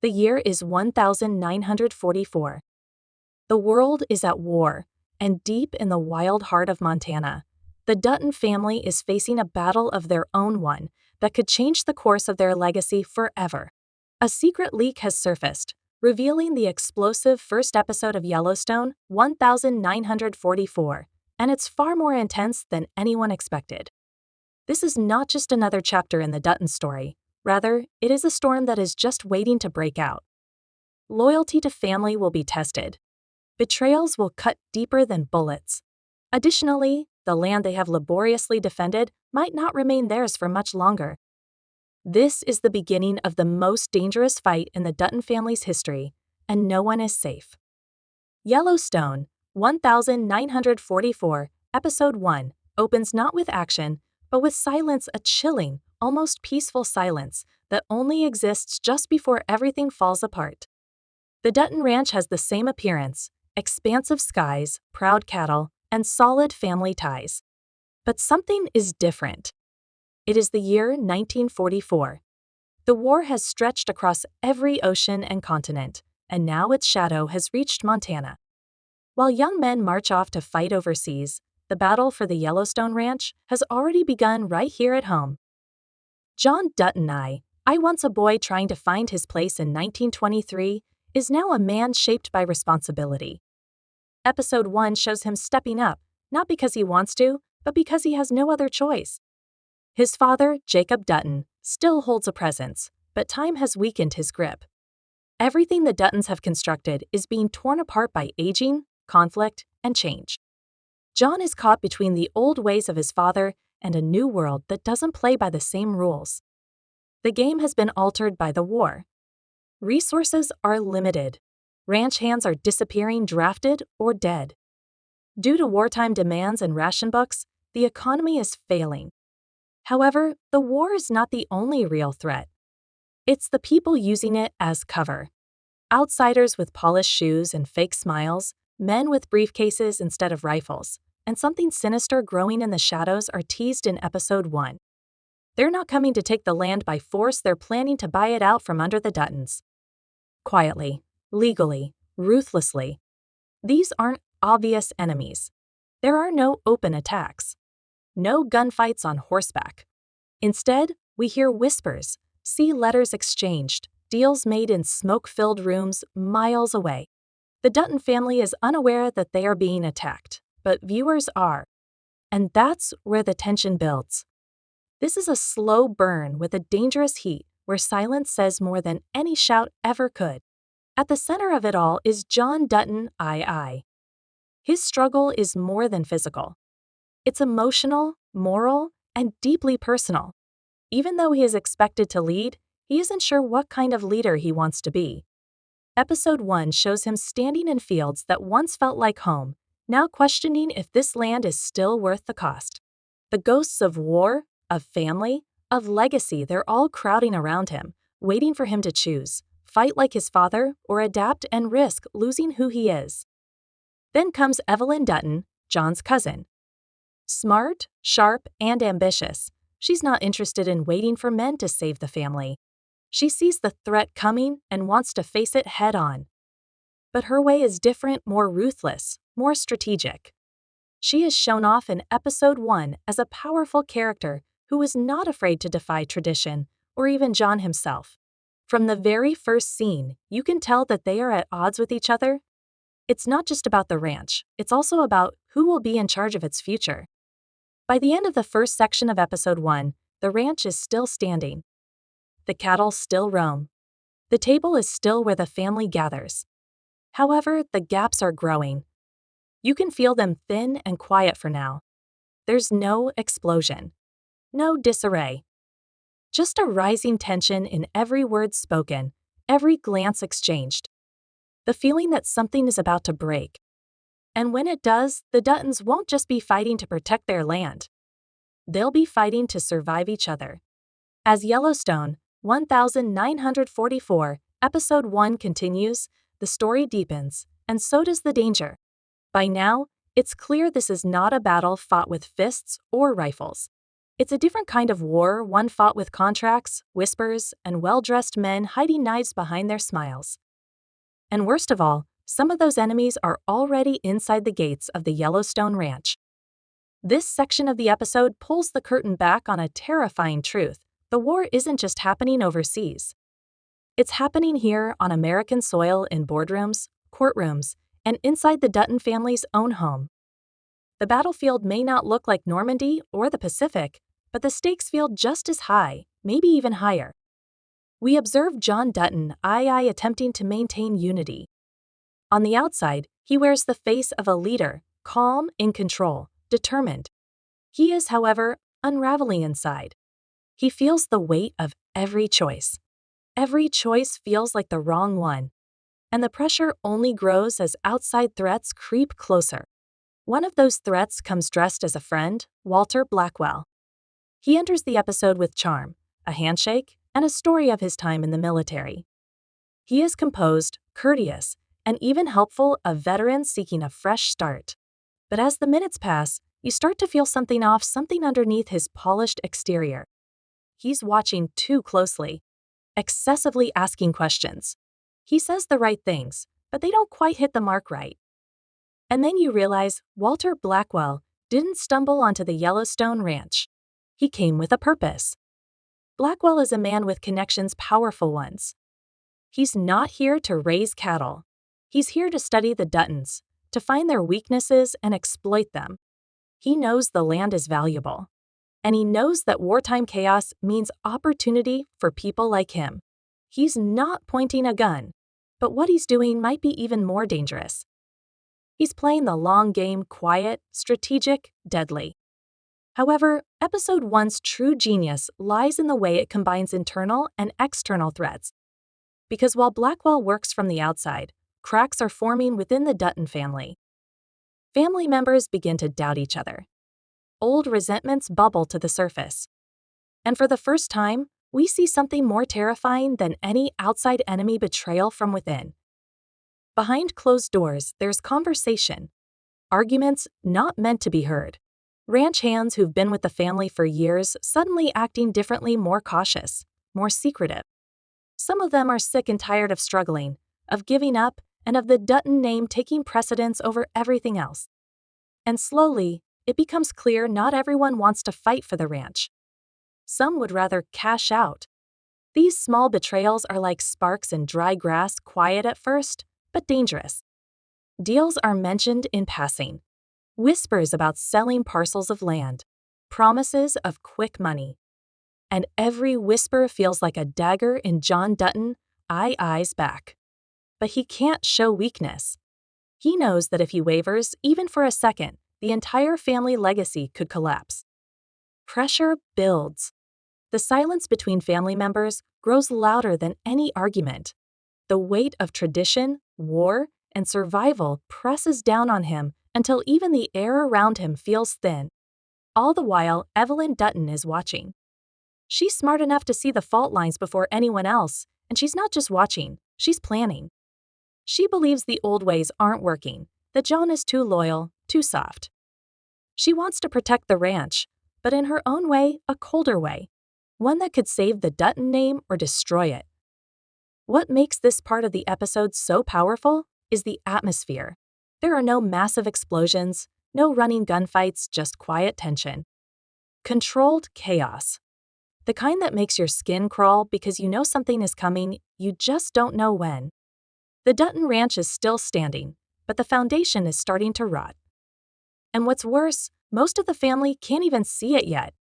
The year is 1944. The world is at war, and deep in the wild heart of Montana, the Dutton family is facing a battle of their own, one that could change the course of their legacy forever. A secret leak has surfaced, revealing the explosive first episode of Yellowstone, 1944, and it's far more intense than anyone expected. This is not just another chapter in the Dutton story, rather, it is a storm that is just waiting to break out. Loyalty to family will be tested. Betrayals will cut deeper than bullets. Additionally, the land they have laboriously defended might not remain theirs for much longer. This is the beginning of the most dangerous fight in the Dutton family's history, and no one is safe. Yellowstone, 1944, Episode 1, opens not with action, but with silence, a chilling, almost peaceful silence that only exists just before everything falls apart. The Dutton Ranch has the same appearance: expansive skies, proud cattle, and solid family ties. But something is different. It is the year 1944. The war has stretched across every ocean and continent, and now its shadow has reached Montana. While young men march off to fight overseas, the battle for the Yellowstone Ranch has already begun right here at home. John Dutton, I once a boy trying to find his place in 1923, is now a man shaped by responsibility. Episode 1 shows him stepping up, not because he wants to, but because he has no other choice. His father, Jacob Dutton, still holds a presence, but time has weakened his grip. Everything the Duttons have constructed is being torn apart by aging, conflict, and change. John is caught between the old ways of his father and a new world that doesn't play by the same rules. The game has been altered by the war. Resources are limited. Ranch hands are disappearing, drafted, or dead. Due to wartime demands and ration books, the economy is failing. However, the war is not the only real threat. It's the people using it as cover. Outsiders with polished shoes and fake smiles, men with briefcases instead of rifles, and something sinister growing in the shadows are teased in Episode 1. They're not coming to take the land by force, they're planning to buy it out from under the Duttons. Quietly, legally, ruthlessly. These aren't obvious enemies. There are no open attacks. No gunfights on horseback. Instead, we hear whispers, see letters exchanged, deals made in smoke-filled rooms miles away. The Dutton family is unaware that they are being attacked, but viewers are. And that's where the tension builds. This is a slow burn with a dangerous heat where silence says more than any shout ever could. At the center of it all is John Dutton, I. His struggle is more than physical. It's emotional, moral, and deeply personal. Even though he is expected to lead, he isn't sure what kind of leader he wants to be. Episode 1 shows him standing in fields that once felt like home, now questioning if this land is still worth the cost. The ghosts of war, of family, of legacy, they're all crowding around him, waiting for him to choose, fight like his father, or adapt and risk losing who he is. Then comes Evelyn Dutton, John's cousin. Smart, sharp, and ambitious, she's not interested in waiting for men to save the family. She sees the threat coming and wants to face it head-on. But her way is different, more ruthless, more strategic. She is shown off in Episode 1 as a powerful character who is not afraid to defy tradition, or even John himself. From the very first scene, you can tell that they are at odds with each other. It's not just about the ranch, it's also about who will be in charge of its future. By the end of the first section of Episode 1, the ranch is still standing. The cattle still roam. The table is still where the family gathers. However, the gaps are growing. You can feel them thin and quiet for now. There's no explosion. No disarray. Just a rising tension in every word spoken, every glance exchanged. The feeling that something is about to break. And when it does, the Duttons won't just be fighting to protect their land. They'll be fighting to survive each other. As Yellowstone, 1944, Episode 1 continues, the story deepens, and so does the danger. By now, it's clear this is not a battle fought with fists or rifles. It's a different kind of war, one fought with contracts, whispers, and well-dressed men hiding knives behind their smiles. And worst of all, some of those enemies are already inside the gates of the Yellowstone Ranch. This section of the episode pulls the curtain back on a terrifying truth. The war isn't just happening overseas. It's happening here on American soil in boardrooms, courtrooms, and inside the Dutton family's own home. The battlefield may not look like Normandy or the Pacific, but the stakes feel just as high, maybe even higher. We observe John Dutton attempting to maintain unity. On the outside, he wears the face of a leader, calm, in control, determined. He is, however, unraveling inside. He feels the weight of every choice. Every choice feels like the wrong one. And the pressure only grows as outside threats creep closer. One of those threats comes dressed as a friend, Walter Blackwell. He enters the episode with charm, a handshake, and a story of his time in the military. He is composed, courteous, and even helpful, a veteran seeking a fresh start. But as the minutes pass, you start to feel something off, something underneath his polished exterior. He's watching too closely, excessively asking questions. He says the right things, but they don't quite hit the mark right. And then you realize Walter Blackwell didn't stumble onto the Yellowstone Ranch. He came with a purpose. Blackwell is a man with connections, powerful ones. He's not here to raise cattle. He's here to study the Duttons, to find their weaknesses and exploit them. He knows the land is valuable. And he knows that wartime chaos means opportunity for people like him. He's not pointing a gun, but what he's doing might be even more dangerous. He's playing the long game, quiet, strategic, deadly. However, Episode 1's true genius lies in the way it combines internal and external threats. Because while Blackwell works from the outside, cracks are forming within the Dutton family. Family members begin to doubt each other. Old resentments bubble to the surface. And for the first time, we see something more terrifying than any outside enemy: betrayal from within. Behind closed doors, there's conversation. Arguments not meant to be heard. Ranch hands who've been with the family for years suddenly acting differently, more cautious, more secretive. Some of them are sick and tired of struggling, of giving up, and of the Dutton name taking precedence over everything else. And slowly, it becomes clear not everyone wants to fight for the ranch. Some would rather cash out. These small betrayals are like sparks in dry grass, quiet at first, but dangerous. Deals are mentioned in passing. Whispers about selling parcels of land. Promises of quick money. And every whisper feels like a dagger in John Dutton's eyes back. But he can't show weakness. He knows that if he wavers, even for a second, the entire family legacy could collapse. Pressure builds. The silence between family members grows louder than any argument. The weight of tradition, war, and survival presses down on him until even the air around him feels thin. All the while, Evelyn Dutton is watching. She's smart enough to see the fault lines before anyone else, and she's not just watching, she's planning. She believes the old ways aren't working, that John is too loyal, too soft. She wants to protect the ranch, but in her own way, a colder way, one that could save the Dutton name or destroy it. What makes this part of the episode so powerful is the atmosphere. There are no massive explosions, no running gunfights, just quiet tension. Controlled chaos. The kind that makes your skin crawl because you know something is coming, you just don't know when. The Dutton Ranch is still standing, but the foundation is starting to rot. And what's worse, most of the family can't even see it yet.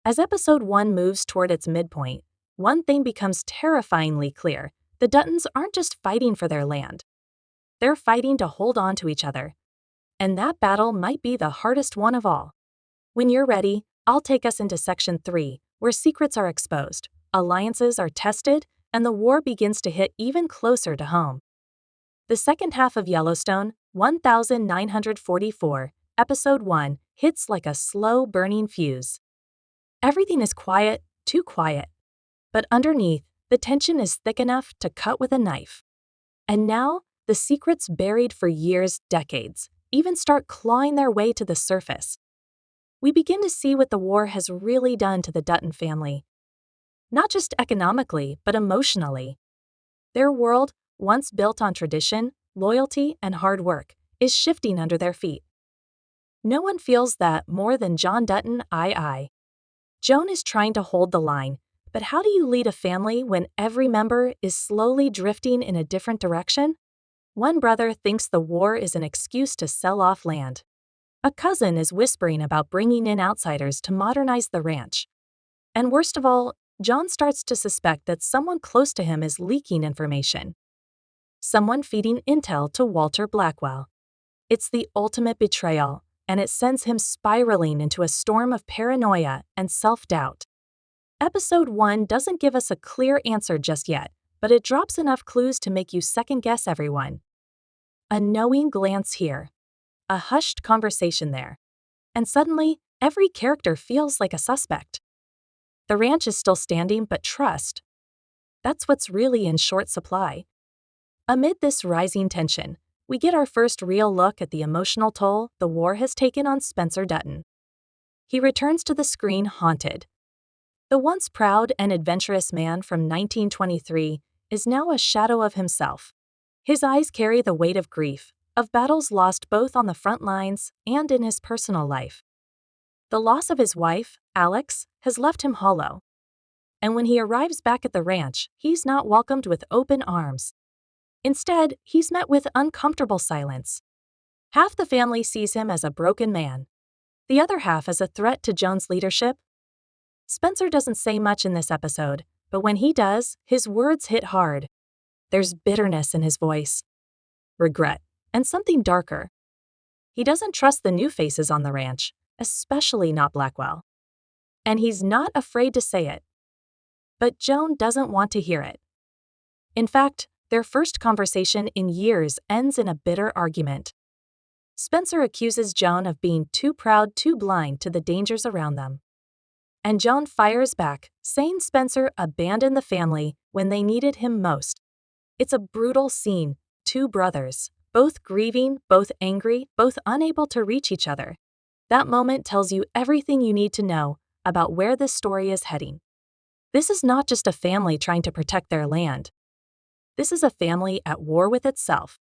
As Episode 1 moves toward its midpoint, one thing becomes terrifyingly clear: the Duttons aren't just fighting for their land. They're fighting to hold on to each other. And that battle might be the hardest one of all. When you're ready, I'll take us into Section 3, where secrets are exposed, alliances are tested, and the war begins to hit even closer to home. The second half of Yellowstone, 1944, Episode 1, hits like a slow burning fuse. Everything is quiet, too quiet. But underneath, the tension is thick enough to cut with a knife. And now, the secrets buried for years, decades, even start clawing their way to the surface. we begin to see what the war has really done to the Dutton family. Not just economically, but emotionally. Their world, once built on tradition, loyalty, and hard work, is shifting under their feet. No one feels that more than John Dutton, I. Joan is trying to hold the line, but how do you lead a family when every member is slowly drifting in a different direction? One brother thinks the war is an excuse to sell off land. A cousin is whispering about bringing in outsiders to modernize the ranch. And worst of all, John starts to suspect that someone close to him is leaking information. Someone feeding intel to Walter Blackwell. It's the ultimate betrayal, and it sends him spiraling into a storm of paranoia and self-doubt. Episode 1 doesn't give us a clear answer just yet, but it drops enough clues to make you second-guess everyone. A knowing glance here, a hushed conversation there, and suddenly, every character feels like a suspect. The ranch is still standing, but trust, that's what's really in short supply. Amid this rising tension, we get our first real look at the emotional toll the war has taken on Spencer Dutton. He returns to the screen haunted. The once proud and adventurous man from 1923 is now a shadow of himself. His eyes carry the weight of grief, of battles lost both on the front lines and in his personal life. The loss of his wife, Alex, has left him hollow. And when he arrives back at the ranch, he's not welcomed with open arms. Instead, he's met with uncomfortable silence. Half the family sees him as a broken man, the other half as a threat to Joan's leadership. Spencer doesn't say much in this episode, but when he does, his words hit hard. There's bitterness in his voice, regret, and something darker. He doesn't trust the new faces on the ranch, especially not Blackwell. And he's not afraid to say it. But Joan doesn't want to hear it. In fact, their first conversation in years ends in a bitter argument. Spencer accuses Joan of being too proud, too blind to the dangers around them. And Joan fires back, saying Spencer abandoned the family when they needed him most. It's a brutal scene, two brothers, both grieving, both angry, both unable to reach each other. That moment tells you everything you need to know about where this story is heading. This is not just a family trying to protect their land. This is a family at war with itself.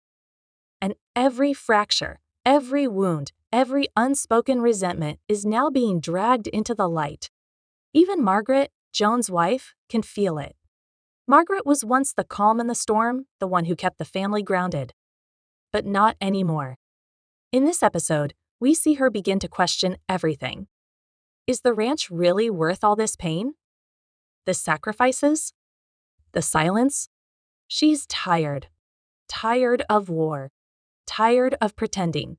And every fracture, every wound, every unspoken resentment is now being dragged into the light. Even Margaret, Joan's wife, can feel it. Margaret was once the calm in the storm, the one who kept the family grounded. But not anymore. In this episode, we see her begin to question everything. Is the ranch really worth all this pain? The sacrifices? The silence? She's tired. Tired of war. Tired of pretending.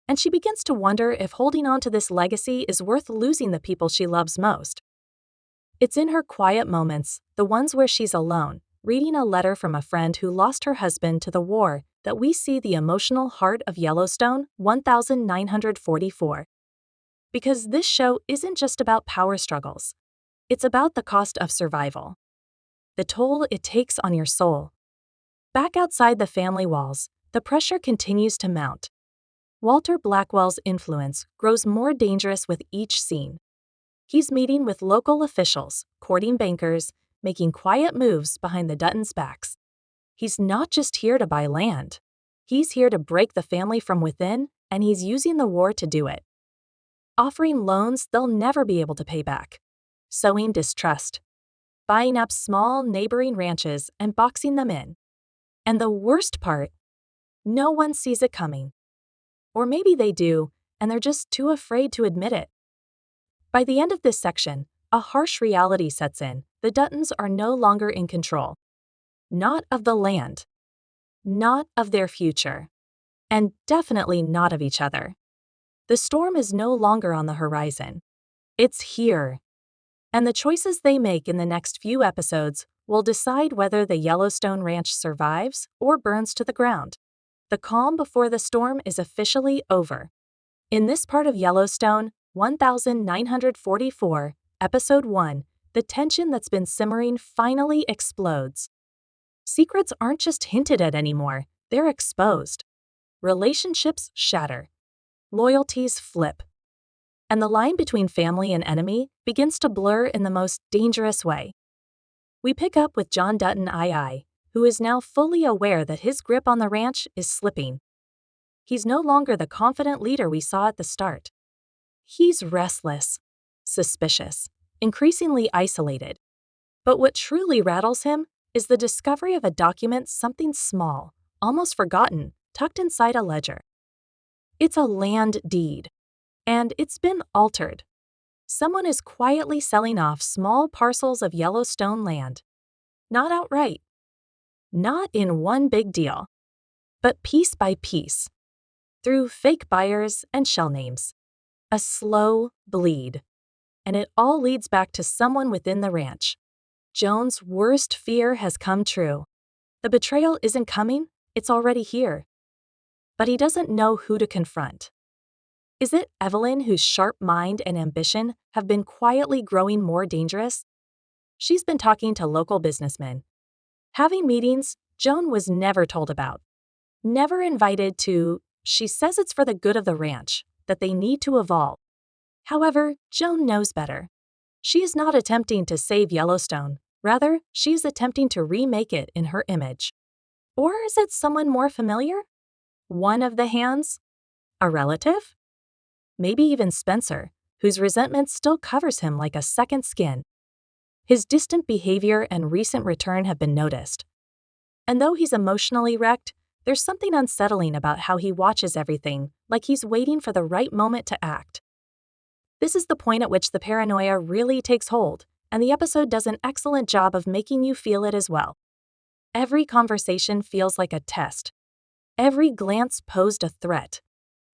And she begins to wonder if holding on to this legacy is worth losing the people she loves most. It's in her quiet moments, the ones where she's alone, reading a letter from a friend who lost her husband to the war, that we see the emotional heart of Yellowstone 1944. Because this show isn't just about power struggles. It's about the cost of survival. The toll it takes on your soul. Back outside the family walls, the pressure continues to mount. Walter Blackwell's influence grows more dangerous with each scene. He's meeting with local officials, courting bankers, making quiet moves behind the Duttons' backs. He's not just here to buy land. He's here to break the family from within, and he's using the war to do it. Offering loans they'll never be able to pay back. Sowing distrust. Buying up small neighboring ranches and boxing them in. And the worst part, no one sees it coming. Or maybe they do, and they're just too afraid to admit it. By the end of this section, a harsh reality sets in. The Duttons are no longer in control. Not of the land. Not of their future. And definitely not of each other. The storm is no longer on the horizon. It's here. And the choices they make in the next few episodes will decide whether the Yellowstone Ranch survives or burns to the ground. The calm before the storm is officially over. In this part of Yellowstone, 1944, Episode 1, the tension that's been simmering finally explodes. Secrets aren't just hinted at anymore, they're exposed. Relationships shatter. Loyalties flip. and the line between family and enemy begins to blur in the most dangerous way. We pick up with John Dutton II, who is now fully aware that his grip on the ranch is slipping. He's no longer the confident leader we saw at the start. He's restless, suspicious, increasingly isolated. But what truly rattles him is the discovery of a document, something small, almost forgotten, tucked inside a ledger. It's a land deed, and it's been altered. Someone is quietly selling off small parcels of Yellowstone land. Not outright. Not in one big deal. But piece by piece. Through fake buyers and shell names. A slow bleed. And it all leads back to someone within the ranch. Joan's worst fear has come true. The betrayal isn't coming, it's already here. But he doesn't know who to confront. Is it Evelyn, whose sharp mind and ambition have been quietly growing more dangerous? She's been talking to local businessmen. Having meetings Joan was never told about. Never invited to. She says it's for the good of the ranch, that they need to evolve. However, Joan knows better. She is not attempting to save Yellowstone. Rather, she is attempting to remake it in her image. Or is it someone more familiar? One of the hands? A relative? Maybe even Spencer, whose resentment still covers him like a second skin. His distant behavior and recent return have been noticed. And though he's emotionally wrecked, there's something unsettling about how he watches everything, like he's waiting for the right moment to act. This is the point at which the paranoia really takes hold, and the episode does an excellent job of making you feel it as well. Every conversation feels like a test. Every glance posed a threat.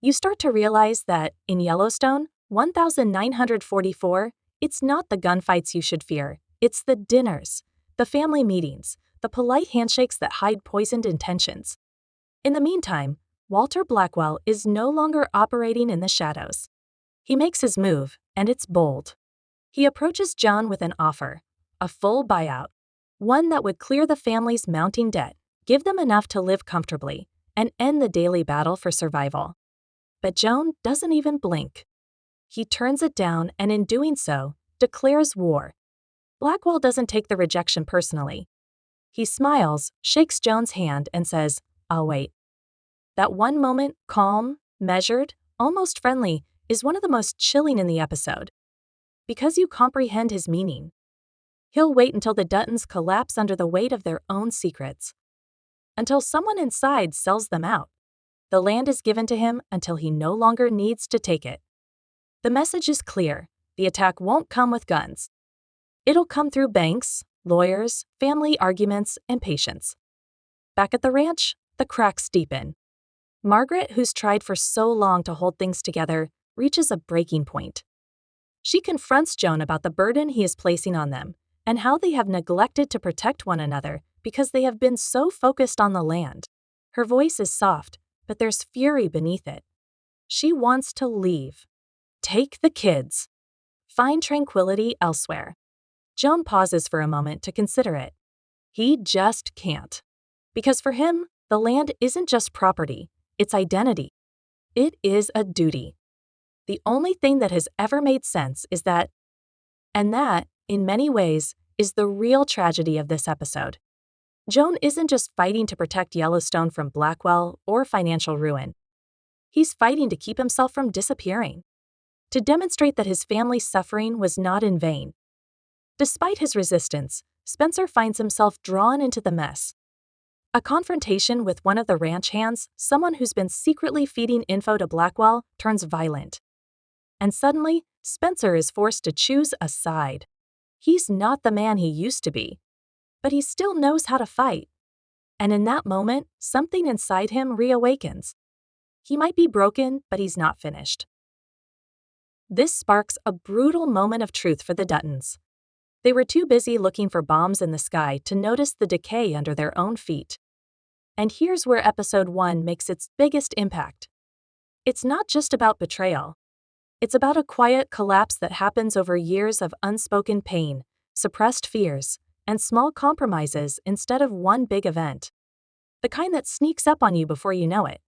You start to realize that, in Yellowstone, 1944, it's not the gunfights you should fear, it's the dinners, the family meetings, the polite handshakes that hide poisoned intentions. In the meantime, Walter Blackwell is no longer operating in the shadows. He makes his move, and it's bold. He approaches Joan with an offer, a full buyout, one that would clear the family's mounting debt, give them enough to live comfortably, and end the daily battle for survival. But Joan doesn't even blink. He turns it down and in doing so, declares war. Blackwell doesn't take the rejection personally. He smiles, shakes Joan's hand, and says, "I'll wait." That one moment, calm, measured, almost friendly, is one of the most chilling in the episode. Because you comprehend his meaning. He'll wait until the Duttons collapse under the weight of their own secrets. Until someone inside sells them out. The land is given to him until he no longer needs to take it. The message is clear. The attack won't come with guns. It'll come through banks, lawyers, family arguments, and patience. Back at the ranch, the cracks deepen. Margaret, who's tried for so long to hold things together, reaches a breaking point. She confronts Joan about the burden he is placing on them and how they have neglected to protect one another because they have been so focused on the land. Her voice is soft, but there's fury beneath it. She wants to leave. Take the kids. Find tranquility elsewhere. Joan pauses for a moment to consider it. He just can't. Because for him, the land isn't just property, it's identity. It is a duty. The only thing that has ever made sense is that, and that, in many ways, is the real tragedy of this episode. Joan isn't just fighting to protect Yellowstone from Blackwell or financial ruin. He's fighting to keep himself from disappearing, to demonstrate that his family's suffering was not in vain. Despite his resistance, Spencer finds himself drawn into the mess. A confrontation with one of the ranch hands, someone who's been secretly feeding info to Blackwell, turns violent. And suddenly, Spencer is forced to choose a side. He's not the man he used to be, but he still knows how to fight. And in that moment, something inside him reawakens. He might be broken, but he's not finished. This sparks a brutal moment of truth for the Duttons. They were too busy looking for bombs in the sky to notice the decay under their own feet. And here's where Episode 1 makes its biggest impact. It's not just about betrayal. It's about a quiet collapse that happens over years of unspoken pain, suppressed fears, and small compromises instead of one big event. The kind that sneaks up on you before you know it.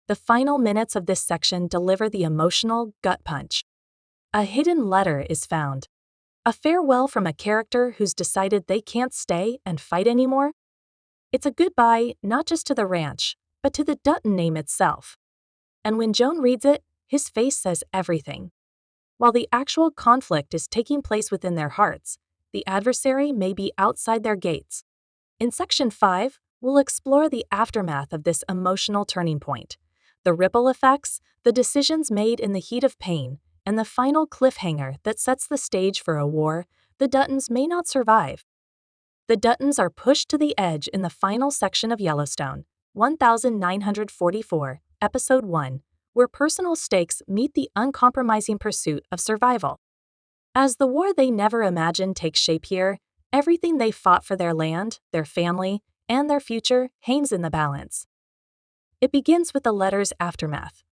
The final minutes of this section deliver the emotional gut punch. A hidden letter is found. A farewell from a character who's decided they can't stay and fight anymore. It's a goodbye not just to the ranch, but to the Dutton name itself. And when Joan reads it, his face says everything. While the actual conflict is taking place within their hearts, the adversary may be outside their gates. In Section 5, we'll explore the aftermath of this emotional turning point, the ripple effects, the decisions made in the heat of pain, and the final cliffhanger that sets the stage for a war the Duttons may not survive. The Duttons are pushed to the edge in the final section of Yellowstone, 1944, Episode 1, where personal stakes meet the uncompromising pursuit of survival. As the war they never imagined takes shape here, everything they fought for their land, their family, and their future hangs in the balance. It begins with the letter's aftermath.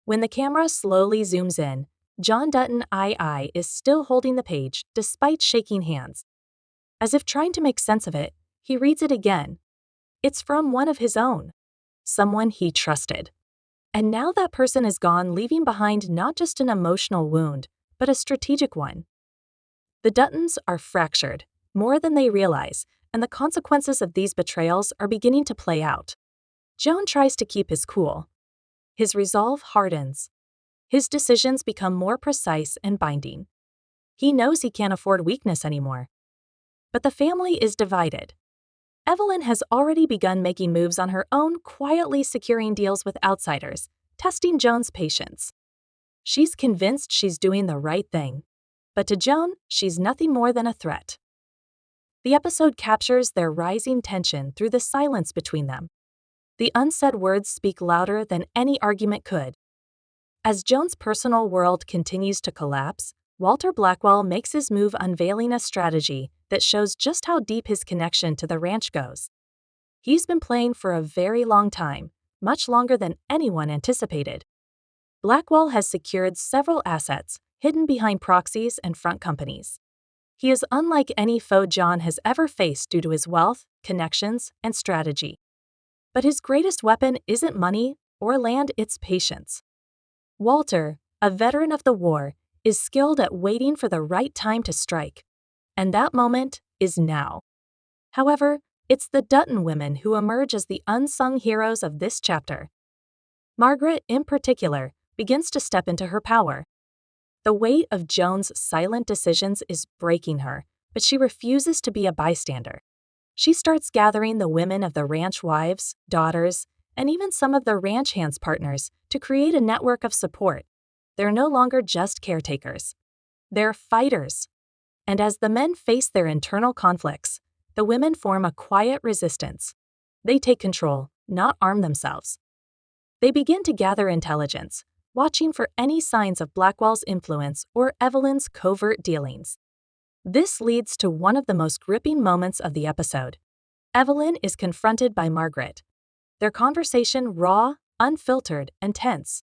When the camera slowly zooms in, John Dutton II is still holding the page despite shaking hands. As if trying to make sense of it, he reads it again. It's from one of his own, someone he trusted. And now that person is gone, leaving behind not just an emotional wound, but a strategic one. The Duttons are fractured, more than they realize, and the consequences of these betrayals are beginning to play out. Joan tries to keep his cool. His resolve hardens. His decisions become more precise and binding. He knows he can't afford weakness anymore. But the family is divided. Evelyn has already begun making moves on her own, quietly securing deals with outsiders, testing Joan's patience. She's convinced she's doing the right thing. But to Joan, she's nothing more than a threat. The episode captures their rising tension through the silence between them. The unsaid words speak louder than any argument could. As Joan's personal world continues to collapse, Walter Blackwell makes his move, unveiling a strategy that shows just how deep his connection to the ranch goes. He's been playing for a very long time, much longer than anyone anticipated. Blackwell has secured several assets hidden behind proxies and front companies. He is unlike any foe John has ever faced due to his wealth, connections, and strategy. But his greatest weapon isn't money or land, it's patience. Walter, a veteran of the war, is skilled at waiting for the right time to strike. And that moment is now. However, it's the Dutton women who emerge as the unsung heroes of this chapter. Margaret, in particular, begins to step into her power. The weight of Joan's silent decisions is breaking her, but she refuses to be a bystander. She starts gathering the women of the ranch wives, daughters, and even some of the ranch hands partners to create a network of support. They're no longer just caretakers. They're fighters. And as the men face their internal conflicts, the women form a quiet resistance. They take control, not arm themselves. They begin to gather intelligence, watching for any signs of Blackwell's influence or Evelyn's covert dealings. This leads to one of the most gripping moments of the episode. Evelyn is confronted by Margaret. Their conversation raw, unfiltered, and tense.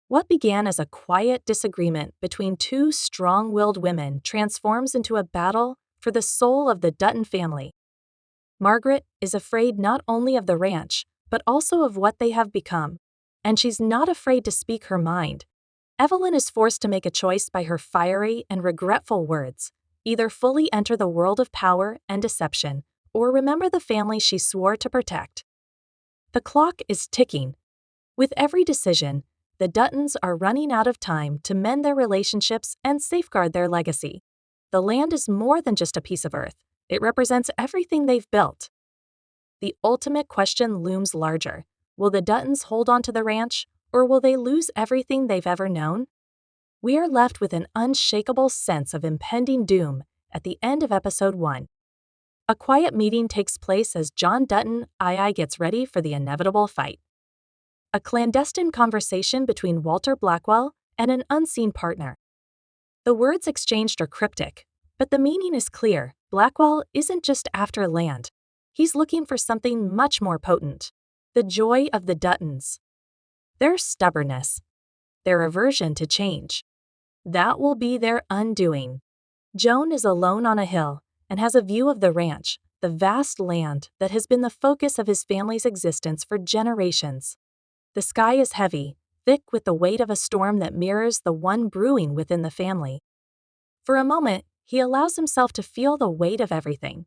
What began as a quiet disagreement between two strong-willed women transforms into a battle for the soul of the Dutton family. Margaret is afraid not only of the ranch, but also of what they have become. And she's not afraid to speak her mind. Evelyn is forced to make a choice by her fiery and regretful words: either fully enter the world of power and deception, or remember the family she swore to protect. The clock is ticking. With every decision, the Duttons are running out of time to mend their relationships and safeguard their legacy. The land is more than just a piece of earth. It represents everything they've built. The ultimate question looms larger. Will the Duttons hold on to the ranch, or will they lose everything they've ever known? We are left with an unshakable sense of impending doom at the end of Episode 1. A quiet meeting takes place as John Dutton II gets ready for the inevitable fight. A clandestine conversation between Walter Blackwell and an unseen partner. The words exchanged are cryptic, but the meaning is clear. Blackwell isn't just after land. He's looking for something much more potent. The joy of the Duttons. Their stubbornness. Their aversion to change. That will be their undoing. Joan is alone on a hill and has a view of the ranch, the vast land that has been the focus of his family's existence for generations. The sky is heavy, thick with the weight of a storm that mirrors the one brewing within the family. For a moment, he allows himself to feel the weight of everything,